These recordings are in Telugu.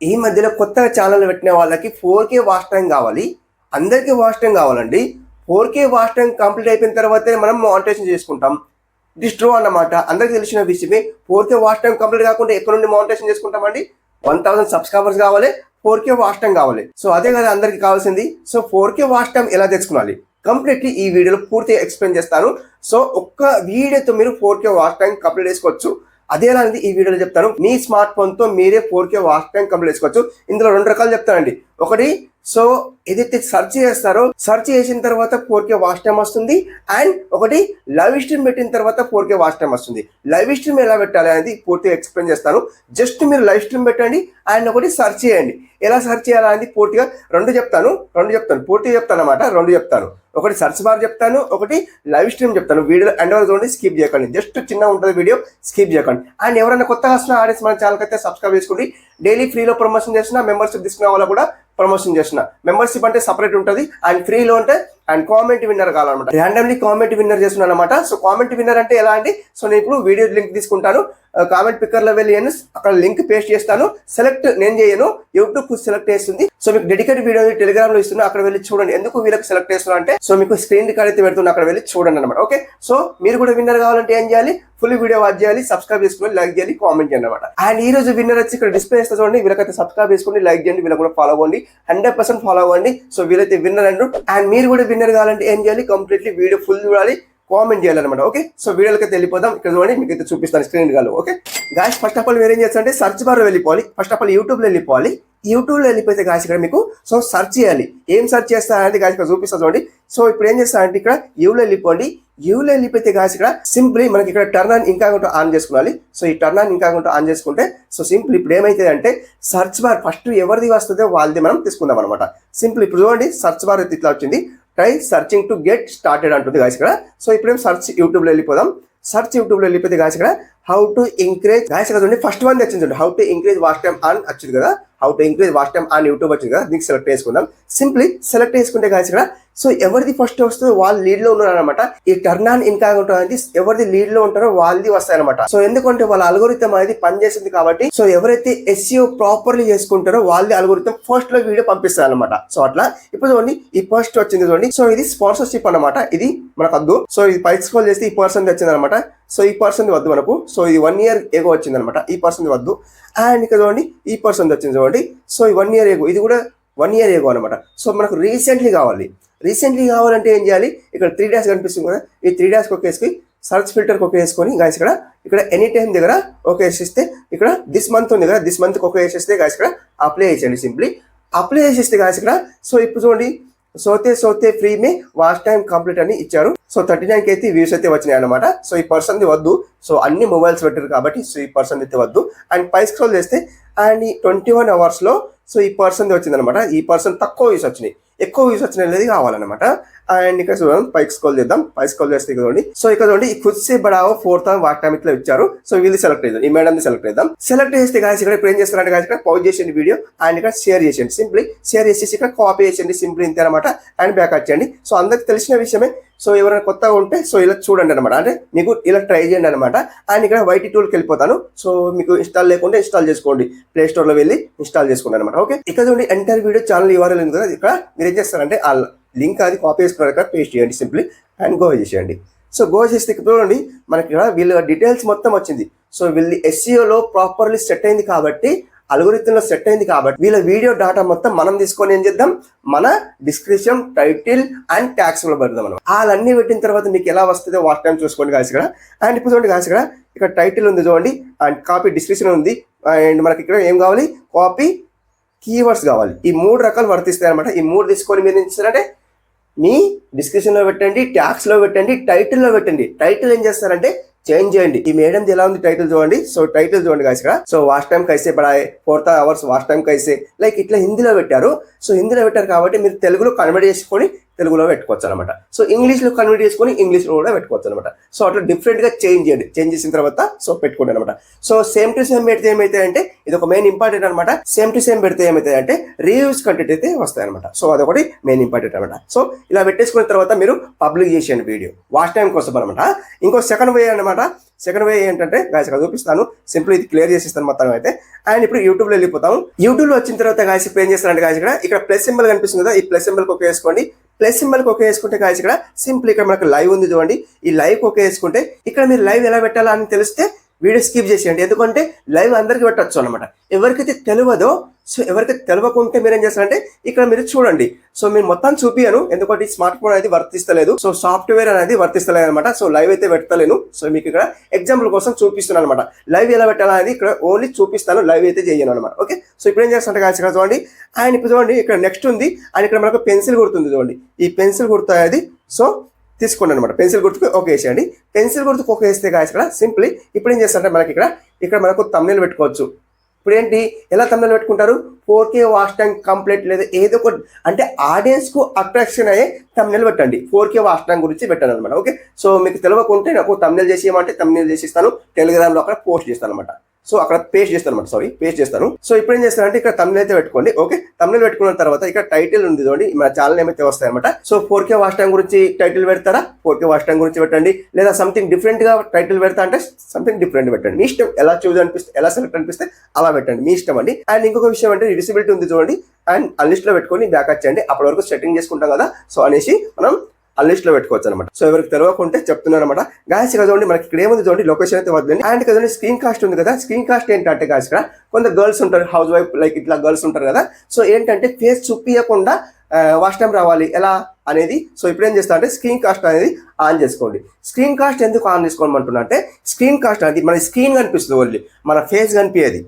ఈ మధ్యలో కొత్తగా ఛానల్ పెట్టిన వాళ్ళకి 4K వాచ్ టైం కావాలి. అందరికీ వాచ్ టైం కావాలండి. 4K వాచ్ టైం కంప్లీట్ అయిపోయిన తర్వాతే మనం మానిటైజేషన్ చేసుకుంటాం. ఇది ట్రూ అన్నమాట. అందరికీ తెలిసిన విషయమే. 4K వాచ్ టైం కంప్లీట్ కాకుండా ఎక్కడ నుండి మానిటైజేషన్ చేసుకుంటామండి? 1000 సబ్స్క్రైబర్స్ కావాలి, 4K వాచ్ టైం కావాలి. సో అదే కదా అందరికి కావాల్సింది. సో 4K వాచ్ టైం ఎలా తెచ్చుకోవాలి కంప్లీట్లీ ఈ వీడియోలో పూర్తిగా ఎక్స్ప్లెయిన్ చేస్తాను. సో ఒక్క వీడియోతో మీరు 4K వాచ్ టైం కంప్లీట్ చేసుకోవచ్చు. అదే అనేది ఈ వీడియోలో చెప్తాను. మీ స్మార్ట్ ఫోన్ తో మీరే 4K వాచ్ టైం కంప్లీట్ చేసుకోవచ్చు. ఇందులో 2 రకాలు చెప్తానండి. ఒకటి, సో ఏదైతే సెర్చ్ చేస్తారో సెర్చ్ చేసిన తర్వాత 4K వాచ్ టైం వస్తుంది. అండ్ ఒకటి, లైవ్ స్ట్రీమ్ పెట్టిన తర్వాత 4K వాచ్ టైం వస్తుంది. లైవ్ స్ట్రీమ్ ఎలా పెట్టాలి అనేది పూర్తిగా ఎక్స్ప్లెయిన్ చేస్తాను. జస్ట్ మీరు లైవ్ స్ట్రీమ్ పెట్టండి అండ్ ఒకటి సెర్చ్ చేయండి. ఎలా సెర్చ్ చేయాలనేది పూర్తిగా రెండు చెప్తాను. పూర్తిగా చెప్తాను అన్నమాట. 2 చెప్తాను. ఒకటి సర్చ్ బార్ చెప్తాను, ఒకటి లైవ్ స్ట్రీమ్ చెప్తాను. వీడియో ఎండ్ వరకు చూడండి, స్కిప్ చేయకండి. జస్ట్ చిన్న ఉంటుంది వీడియో, స్కిప్ చేయకండి. అండ్ ఎవరైనా కొత్తగా వస్తున్న ఆడియన్స్ మన ఛానల్కి అయితే సబ్స్క్రైబ్ చేసుకోండి. డైలీ ఫ్రీలో ప్రమోషన్ చేసిన, మెంబర్షిప్ తీసుకున్న వాళ్ళు కూడా ప్రమోషన్ చేసిన. మెంబర్షిప్ అంటే సపరేట్ ఉంటుంది అండ్ ఫ్రీలో ఉంటే అండ్ కామెంట్ విన్నర్ కావాలన్నమాట. ర్యాండమ్లీ కామెంట్ విన్నర్ చేస్తున్నాను అనమాట. సో కామెంట్ విన్నర్ అంటే ఎలా అండి? సో నేను ఇప్పుడు వీడియో లింక్ తీసుకుంటాను, కామెంట్ పిక్కర్లో వెళ్ళి అక్కడ లింక్ పేస్ట్ చేస్తాను. సెలెక్ట్ నేను చేయను, యూట్యూబ్ సెలెక్ట్ చేస్తుంది. సో మీకు డెడికేట్ వీడియో టెలిగ్రామ్ లో ఇస్తున్నా, అక్కడ వెళ్ళి చూడండి. ఎందుకు వీళ్ళకి సెలెక్ట్ చేస్తున్నా అంటే సో మీకు స్క్రీన్ రికార్డ్ అయితే పెడుతున్నా, అక్కడ వెళ్ళి చూడండి అనమాట. ఓకే, సో మీరు కూడా విన్నర్ కావాలంటే ఏం చేయాలి? ఫుల్ వీడియో వాచ్ చేయాలి, సబ్స్క్రైబ్ చేసుకోండి, లైక్ చేయాలి, కామెంట్ చేయండి అనమాట. అండ్ ఈ రోజు విన్నర్ వచ్చి ఇక్కడ డిస్ప్లే చేస్తే చూడండి. వీళ్ళకైతే సబ్స్క్రైబ్ చేసుకోండి, లైక్ చేయండి, వీళ్ళకి కూడా ఫాలో అవ్వండి. 100% ఫాలో అవ్వండి. సో వీళ్ళైతే విన్నర్ అంటారు. అండ్ మీరు కూడా విన్నర్ కావాలంటే ఏం చేయాలి? కంప్లీట్లీ వీడియో ఫుల్ చూడాలి, కామెంట్ చేయాలన్నమాట. ఓకే, సో వీడియోలకి వెళ్ళిపోదాం. ఇక్కడ చూడండి, మీకు అయితే చూపిస్తాను స్క్రీన్ కాదు. Okay guys, first of all మీరు ఏం చేస్తారంటే సర్చ్ బార్ వెళ్ళిపోవాలి. ఫస్ట్ ఆఫ్ ఆల్ యూట్యూబ్లో వెళ్ళిపోవాలి. యూట్యూబ్లో వెళ్ళిపోతే గాయస్ ఇక్కడ మీకు సో సర్చ్ చేయాలి. ఏం సర్చ్ చేస్తారంటే గాయస్ ఇక్కడ చూపిస్తా చూడండి. సో ఇప్పుడు ఏం చేస్తారంటే ఇక్కడ యూలో వెళ్ళిపోండి. యూలో వెళ్ళిపోతే గాయస్ ఇక్కడ సింప్లీ మనకి ఇక్కడ టర్న్ ఆన్ ఇంకాగంటూ ఆన్ చేసుకోవాలి. సో ఈ టర్న్ ఆన్ ఇంకాగంటూ ఆన్ చేసుకుంటే సో సింపుల్ ఇప్పుడు ఏమైతుంది అంటే సర్చ్ బార్ ఫస్ట్ ఎవరిది వస్తుందో వాళ్ళది మనం తీసుకుందాం అనమాట. సింపుల్ ఇప్పుడు చూడండి, సర్చ్ బార్ అయితే ఇట్లా వచ్చింది. Try searching to get started అంటుంది గాయస్ ఇక్కడ. సో ఇప్పుడు సర్చ్ యూట్యూబ్లో వెళ్ళిపోదాం. సర్చ్ యూట్యూబ్లో వెళ్ళిపోతే గాయస్ ఇక్కడ హౌ టు ఇంక్రీజ్ గాయస్ ఇక్కడ చూడండి. ఫస్ట్ వన్ వచ్చింది how to increase watch time on వచ్చింది కదా. How to increase watch time on YouTube వచ్చింది కదా. దీనికి సెలెక్ట్ చేసుకుందాం. సింప్లీ సెలెక్ట్ చేసుకుంటే గాయస్ ఇక్కడ సో ఎవరిది ఫస్ట్ వస్తుందో వాళ్ళు లీడ్ లో ఉన్నారు అనమాట. ఈ టర్న్ ఆన్ ఇన్కాగ్నిటో అనేది ఎవరిది లీడ్ లో ఉంటారో వాళ్ళది వస్తాయి అనమాట. సో ఎందుకంటే వాళ్ళ అల్గోరిథం అనేది పనిచేసింది కాబట్టి సో ఎవరైతే SEO ప్రాపర్లీ చేసుకుంటారో వాళ్ళది అల్గోరిథం ఫస్ట్ లో వీడియో పంపిస్తారు అనమాట. సో అట్లా ఇప్పుడు చూడండి, ఈ ఫస్ట్ వచ్చింది చూడండి. సో ఇది స్పాన్సర్షిప్ అనమాట. ఇది మనకు వద్దు. సో ఇది పైకి స్క్రోల్ చేస్తే ఈ పర్సన్ వచ్చింది అనమాట. సో ఈ పర్సన్ వద్దు మనకు. సో ఇది 1 year ఎగో వచ్చింది అనమాట. ఈ పర్సన్ వద్దు. అండ్ ఇక్కడ చూడండి, ఈ పర్సన్ వచ్చింది చూడండి. సో ఈ 1 year ఎగో, ఇది కూడా 1 year ఎగో అనమాట. సో మనకు రీసెంట్లీ కావాలి. రీసెంట్లీ కావాలంటే ఏం చేయాలి? ఇక్కడ 3 డాష్ కనిపిస్తుంది కదా. ఈ 3 డాష్ ఒక వేసుకొని సర్చ్ ఫిల్టర్ ఒక వేసుకొని గాయస్ ఇక్కడ ఎనీ టైం దగ్గర ఒక వేసేస్తే ఇక్కడ దిస్ మంత్ ఉంది కదా, దిస్ మంత్ ఒక వేసేస్తే గాయస్ ఇక్కడ అప్లై చేసేయండి. సింప్లీ అప్లై చేసేస్తే గాయస్ ఇక్కడ సో ఇప్పుడు చూడండి, సోతే ఫ్రీ మే వాచ్ టైం కంప్లీట్ అని ఇచ్చారు. సో 39 అయితే వ్యూస్ అయితే వచ్చినాయి అనమాట. సో ఈ పర్సన్ది వద్దు. సో అన్ని మొబైల్స్ పెట్టారు కాబట్టి సో ఈ పర్సన్ అయితే వద్దు. అండ్ పై స్క్రోల్ చేస్తే అండ్ 21 hours లో సో ఈ పర్సన్ది వచ్చింది అనమాట. ఈ పర్సన్ తక్కువ వ్యూస్ వచ్చినాయి, ఎక్కువ వ్యూస్ వచ్చినది కావాలన్నమాట. అండ్ ఇక్కడ చూడండి, పైకి స్క్రోల్ చేద్దాం. పై స్క్రోల్ చేస్తే చూడండి. సో ఇక్కడ చూడండి, ఈ ఖుద్ సే బడావో 4,000 వాచ్ టైం ఇట్లా ఇచ్చారు. సో వీళ్ళు సెలెక్ట్ చేద్దాం. ఈ మేడం సెలెక్ట్ చేద్దాం. సెలెక్ట్ చేస్తే గాయస్ ఇక్కడ ఇప్పుడు ఏం చేస్తారంటే గాయస్ ఇక్కడ పౌజ్ చేసేయండి వీడియో అండ్ ఇక్కడ షేర్ చేసేయండి. సింప్లీ షేర్ చేసేసి ఇక్కడ కాపీ చేసేయండి. సింప్లీ ఇంతే అనమాట. అండ్ బ్యాక్ వచ్చేయండి. సో అందరికి తెలిసిన విషయమే. సో ఎవరైనా కొత్తగా ఉంటే సో ఇలా చూడండి అనమాట. అంటే మీకు ఇలా ట్రై చేయండి అనమాట. అండ్ ఇక్కడ వైటీ టూల్కి వెళ్ళిపోతాను. సో మీకు ఇన్స్టాల్ లేకుంటే ఇన్స్టాల్ చేసుకోండి. ప్లే స్టోర్ లో వెళ్ళి ఇన్స్టాల్ చేసుకోండి అనమాట. ఓకే, ఇక్కడ చూడండి ఎంటైర్ వీడియో ఛానల్ URL ఉంది కదా. ఇక్కడ మీరు ఏం చేస్తారంటే ఆ లింక్ అది కాపీ చేసుకున్నారు ఇక్కడ పేస్ట్ చేయండి. సింప్లీ అండ్ గో చేసేయండి. సో గో చేస్తే చూడండి మనకి ఇక్కడ వీళ్ళ డీటెయిల్స్ మొత్తం వచ్చింది. సో వీళ్ళు SEOలో ప్రాపర్లీ సెట్ అయింది కాబట్టి, అల్గోరిథంలో సెట్ అయింది కాబట్టి వీళ్ళ వీడియో డాటా మొత్తం మనం తీసుకొని ఏం చేద్దాం, మన డిస్క్రిప్షన్, టైటిల్ అండ్ ట్యాగ్స్ లో పెడదాం మనం. వాళ్ళన్నీ పెట్టిన తర్వాత మీకు ఎలా వస్తుందో వాచ్ టైం చూసుకోండి గాయస్ ఇక్కడ. అండ్ ఇప్పుడు చూడండి గాయస్ ఇక్కడ టైటిల్ ఉంది చూడండి, అండ్ కాపీ డిస్క్రిప్షన్ ఉంది. అండ్ మనకి ఇక్కడ ఏం కావాలి? కాపీ కీవర్డ్స్ కావాలి. ఈ 3 రకాలు వర్తిస్తాయి అనమాట. ఈ 3 తీసుకొని మీరు ఏం చేస్తారంటే మీ డిస్క్రిప్షన్ లో పెట్టండి, ట్యాగ్స్ లో పెట్టండి, టైటిల్ లో పెట్టండి. టైటిల్ ఏం చేస్తారంటే చేంజ్ చేయండి. ఈ మేడం ఎలా ఉంది టైటిల్ చూడండి. సో టైటిల్ చూడండి గాయస్ ఇక్కడ. సో వాచ్ టైం కైసే పడాయి 4,000 hours వాచ్ టైం కైసే, లైక్ ఇట్లా హిందీలో పెట్టారు. సో హిందీలో పెట్టారు కాబట్టి మీరు తెలుగులో కన్వర్ట్ చేసుకొని తెలుగులో పెట్టుకోవచ్చు అనమాట. సో ఇంగ్లీష్లో కన్వర్ట్ చేసుకొని ఇంగ్లీష్లో కూడా పెట్టుకోవచ్చు అనమాట. సో అట్లా డిఫరెంట్గా చేంజ్ చేయండి. చేంజ్ చేసిన తర్వాత సో పెట్టుకోండి అనమాట. సో సేమ్ టు సేమ్ పెడితే ఏమైతే అంటే ఇది ఒక మెయిన్ ఇంపార్టెంట్ అనమాట. సేమ్ టు సేమ్ పెడితే ఏమైతే అంటే రివ్యూస్ కంటెంట్ అయితే వస్తాయి అనమాట. సో అదొకటి మెయిన్ ఇంపార్టెంట్ అనమాట. సో ఇలా పెట్టేసుకున్న తర్వాత మీరు పబ్లిక్ చేసేయండి వీడియో వాచ్ టైం కోసం అనమాట. ఇంకో సెకండ్ వే అనమాట. సెకండ్ వే ఏంటంటే గాయస్ ఇక్కడ చూపిస్తాను, సింపుల్ ఇది క్లియర్ చేసిస్తాను మొత్తం అయితే. అండ్ ఇప్పుడు యూట్యూబ్లో వెళ్ళిపోతాం. యూట్యూబ్లో వచ్చిన తర్వాత గాయస్ ఇప్పుడు ఏం చేస్తారంటే గాయస్ ఇక్కడ ప్లస్ సింబల్ కనిపిస్తుంది కదా, ఈ ప్లస్ సింబల్ ఓకే వేసుకోండి. ప్లస్ సింబల్ ఓకే వేసుకుంటే గాయస్ ఇక్కడ సింపుల్ ఇక్కడ మనకు లైవ్ ఉంది చూడండి, ఈ లైవ్ ఓకే వేసుకుంటే ఇక్కడ మీరు లైవ్ ఎలా పెట్టాలా అని తెలిస్తే వీడియో స్కిప్ చేసేయండి, ఎందుకంటే లైవ్ అందరికీ పెట్టచ్చు అనమాట. ఎవరికైతే తెలియదో, సో ఎవరికైతే తెలియకుంటే మీరు ఏం చేస్తారంటే ఇక్కడ మీరు చూడండి. సో మీరు మొత్తం చూపియను, ఎందుకంటే స్మార్ట్ ఫోన్ అనేది వర్తిస్తలేదు, సో సాఫ్ట్వేర్ అనేది వర్తిస్తలేదు అనమాట. సో లైవ్ అయితే పెట్టలేను. సో మీకు ఇక్కడ ఎగ్జాంపుల్ కోసం చూపిస్తున్నాను అనమాట. లైవ్ ఎలా పెట్టాలనేది ఇక్కడ ఓన్లీ చూపిస్తాను, లైవ్ అయితే చేయను అనమాట. ఓకే, సో ఇప్పుడు ఏం చేస్తారంటే గాయస్ ఇక్కడ చూడండి, అండ్ ఇప్పుడు చూడండి ఇక్కడ నెక్స్ట్ ఉంది, అండ్ ఇక్కడ మనకు పెన్సిల్ గుర్తుంది చూడండి, ఈ పెన్సిల్ గుర్తు అనేది సో తీసుకోండి అనమాట. పెన్సిల్ గుర్తుకు ఓకే వేసేయండి. పెన్సిల్ గుర్తుకు ఓకే వేస్తే గాయస్ ఇక్కడ సింప్లీ ఇప్పుడు ఏం చేస్తారంటే మనకి ఇక్కడ మనకు thumbnail పెట్టుకోవచ్చు. ఇప్పుడు ఏంటి, ఎలా thumbnail పెట్టుకుంటారు, 4K వాచ్ టైం కంప్లీట్ లేదా ఏదో ఒకటి అంటే ఆడియన్స్కు అట్రాక్షన్ అయ్యే thumbnail పెట్టండి. 4K వాచ్ టైం గురించి పెట్టండి అనమాట. ఓకే, సో మీకు తెలియకుంటే నాకు thumbnail చేసి ఏమంటే thumbnail చేసి ఇస్తాను, టెలిగ్రామ్లో అక్కడ పోస్ట్ చేస్తాను అనమాట. సో అక్కడ పేస్ట్ చేస్తాను అనమాట, పేస్ట్ చేస్తాను. సో ఇప్పుడు ఏం చేస్తానంటే ఇక్కడ thumbnail అయితే పెట్టుకోండి. ఓకే, thumbnail పెట్టుకున్న తర్వాత ఇక్కడ టైటిల్ ఉంది చూడండి, మన ఛానల్ ఏమైతే వస్తాయి అనమాట. సో 4K వాచ్ టైం గురించి టైటిల్ పెడతారా, 4K వాచ్ టైం గురించి పెట్టండి, లేదా సంథింగ్ డిఫరెంట్ గా టైటిల్ పెడతా అంటే సంథింగ్ డిఫరెంట్ పెట్టండి. మీ ఇష్టం, ఎలా చూజ్ అనిపిస్తే ఎలా సెలెక్ట్ అనిపిస్తే అలా పెట్టండి, మీ ఇష్టం అండి. అండ్ ఇంకొక విషయం అంటే విజిబిలిటీ ఉంది చూడండి, అండ్ అన్లిస్ట్ లో పెట్టుకొని బ్యాక్ వచ్చేయండి. అప్పటి వరకు సెట్టింగ్ చేసుకుంటాం కదా, సో అనేసి మనం అన్లిస్ట్ లో పెట్టుకోవచ్చు అనమాట. సో ఎవరికి తెలియకుంటే చెప్తున్నాను అనమాట. గాయస్ ఇక్కడ చూడండి మనకి ఇక్కడ ఏముంది చూడండి, లొకేషన్ అయితే వద్దండి. అండ్ ఇక్కడ స్క్రీన్ కాస్ట్ ఉంది కదా, స్క్రీన్ కాస్ట్ ఏంటంటే గాయస్ ఇక్కడ కొంత గర్ల్స్ ఉంటారు, హౌస్ వైఫ్ లైక్ ఇట్లా గర్ల్స్ ఉంటారు కదా, సో ఏంటంటే ఫేస్ చూపించకుండా వాచ్ టైం రావాలి ఎలా అనేది. సో ఇప్పుడు ఏం చేస్తా అంటే స్క్రీన్ కాస్ట్ అనేది ఆన్ చేసుకోండి. స్క్రీన్ కాస్ట్ ఎందుకు ఆన్ చేసుకోమంటున్నా అంటే స్క్రీన్ కాస్ట్ అనేది మన స్క్రీన్ కనిపిస్తుంది, ఓన్లీ మన ఫేస్ కనిపించేది.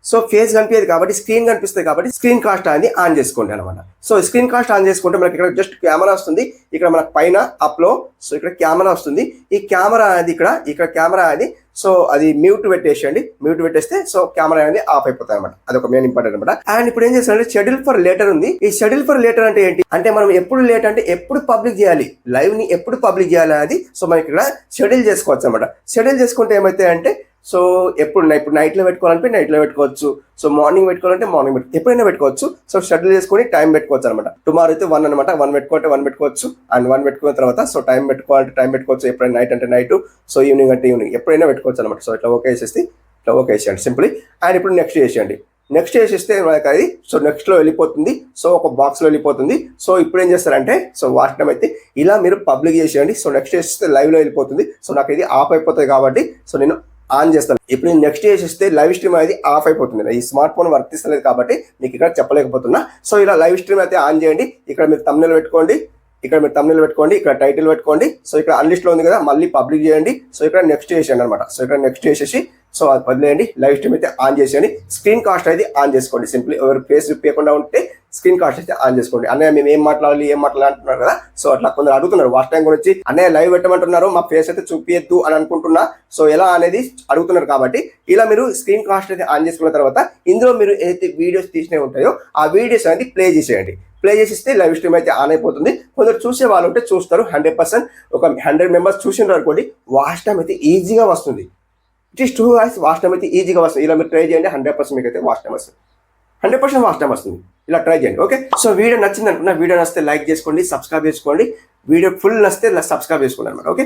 సో ఫేస్ కనిపించేది కాబట్టి స్క్రీన్ కనిపిస్తుంది కాబట్టి స్క్రీన్ కాస్ట్ అనేది ఆన్ చేసుకోండి అనమాట. సో స్క్రీన్ కాస్ట్ ఆన్ చేసుకుంటే మనకి ఇక్కడ జస్ట్ కెమెరా వస్తుంది, ఇక్కడ మనకు పైన అప్లో సో ఇక్కడ కెమెరా వస్తుంది. ఈ కెమెరా అనేది ఇక్కడ కెమెరా అనేది సో అది మ్యూట్ పెట్టేసేయండి. మ్యూట్ పెట్టేస్తే సో కెమెరా అనేది ఆఫ్ అయిపోతాయి అనమాట. అదొక మెయిన్ ఇంపార్టెంట్ అనమాట. అండ్ ఇప్పుడు ఏం చేస్తారంటే షెడ్యూల్ ఫర్ లేటర్ ఉంది. ఈ షెడ్యూల్ ఫర్ లేటర్ అంటే ఏంటి అంటే మనం ఎప్పుడు లేట్ అంటే ఎప్పుడు పబ్లిక్ చేయాలి, లైవ్ ని ఎప్పుడు పబ్లిక్ చేయాలి అనేది సో మనకి ఇక్కడ షెడ్యూల్ చేసుకోవచ్చు అనమాట. షెడ్యూల్ చేసుకుంటే ఏమైతాయి అంటే సో ఇప్పుడు నైట్ లో పెట్టుకోవాలంటే నైట్ లో పెట్టుకోవచ్చు, సో మార్నింగ్ పెట్టుకోవాలంటే మార్నింగ్ ఎప్పుడైనా పెట్టుకోవచ్చు. సో షెడ్యూల్ చేసుకొని టైం పెట్టుకోవచ్చు అనమాట. టుమారో అయితే 1 అనమాట, 1 పెట్టుకుంటే 1 పెట్టుకోవచ్చు. అండ్ 1 పెట్టుకున్న తర్వాత సో టైం పెట్టుకోవాలంటే టైం పెట్టుకోవచ్చు, ఎప్పుడైనా నైట్ అంటే నైట్, సో ఈవినింగ్ అంటే ఈవినింగ్, ఎప్పుడైనా పెట్టుకోవచ్చు అనమాట. సో ఇట్లా ఓకే వేసేసి ఇట్లా ఓకే వేసేయండి సింప్లీ. అండ్ ఇప్పుడు నెక్స్ట్ చేసేయండి. నెక్స్ట్ చేసేస్తే మనకి అది సో నెక్స్ట్ లో వెళ్ళిపోతుంది, సో ఒక బాక్స్ లో వెళ్ళిపోతుంది. సో ఇప్పుడు ఏం చేస్తారంటే సో వాచ్ టైం అయితే ఇలా మీరు పబ్లిక్ చేసేయండి. సో నెక్స్ట్ చేస్తే లైవ్ లో వెళ్ళిపోతుంది. సో నాకు ఇది ఆఫ్ అయిపోతుంది కాబట్టి సో నేను ఆన్ చేస్తాను. ఇప్పుడు నేను నెక్స్ట్ చేసేస్తే లైవ్ స్ట్రీమ్ అనేది ఆఫ్ అయిపోతుంది. ఈ స్మార్ట్ ఫోన్ వర్తిస్తలేదు కాబట్టి మీకు ఇక్కడ చెప్పలేకపోతున్నా. సో ఇలా లైవ్ స్ట్రీమ్ అయితే ఆన్ చేయండి. ఇక్కడ మీరు thumbnail పెట్టుకోండి, ఇక్కడ టైటిల్ పెట్టుకోండి. సో ఇక్కడ అన్లిస్ట్ లో ఉంది కదా, మళ్ళీ పబ్లిక్ చేయండి. సో ఇక్కడ నెక్స్ట్ చేసేయండి అనమాట. సో ఇక్కడ నెక్స్ట్ చేసేసి సో అది వదిలేయండి, లైవ్ స్ట్రీమ్ అయితే ఆన్ చేసేయండి. స్క్రీన్ కాస్ట్ అయితే ఆన్ చేసుకోండి సింప్లీ. ఎవరు ఫేస్ చూపించకుండా ఉంటే స్క్రీన్ కాస్ట్ అయితే ఆన్ చేసుకోండి. అన్నయ్య మేము ఏం మాట్లాడాలి అంటున్నారు కదా, సో అట్లా కొందరు అడుగుతున్నారు వాచ్ టైం గురించి, అన్నయ్య లైవ్ పెట్టమంటున్నారు, మా ఫేస్ అయితే చూపించద్దు అని అనుకుంటున్నా, సో ఎలా అనేది అడుగుతున్నారు. కాబట్టి ఇలా మీరు స్క్రీన్ కాస్ట్ అయితే ఆన్ చేసుకున్న తర్వాత ఇందులో మీరు ఏదైతే వీడియోస్ తీసినవి ఉంటాయో ఆ వీడియోస్ అనేది ప్లే చేసేయండి. ప్లే చేసిస్తే లైవ్ స్ట్రీమ్ అయితే ఆన్ అయిపోతుంది. కొందరు చూసే వాళ్ళు ఉంటే చూస్తారు, 100%. ఒక 100 మెంబర్స్ చూసినారు అనుకోండి, వాచ్ టైం అయితే ఈజీగా వస్తుంది. It is 2 hours watch time అయితే ఈజీగా వస్తుంది. ఇలా మీరు ట్రై చేయండి, 100% మీకు అయితే వాచ్ టైం వస్తుంది, 100% వాచ్ టైం వస్తుంది. ఇలా ట్రై చేయండి. ఓకే, సో వీడియో నచ్చింది అనుకున్నా, వీడియో నచ్చితే లైక్ చేసుకోండి, సబ్స్క్రైబ్ చేసుకోండి. వీడియో ఫుల్ నచ్చితే సబ్స్క్రైబ్ చేసుకోండి అనమాట. ఓకే.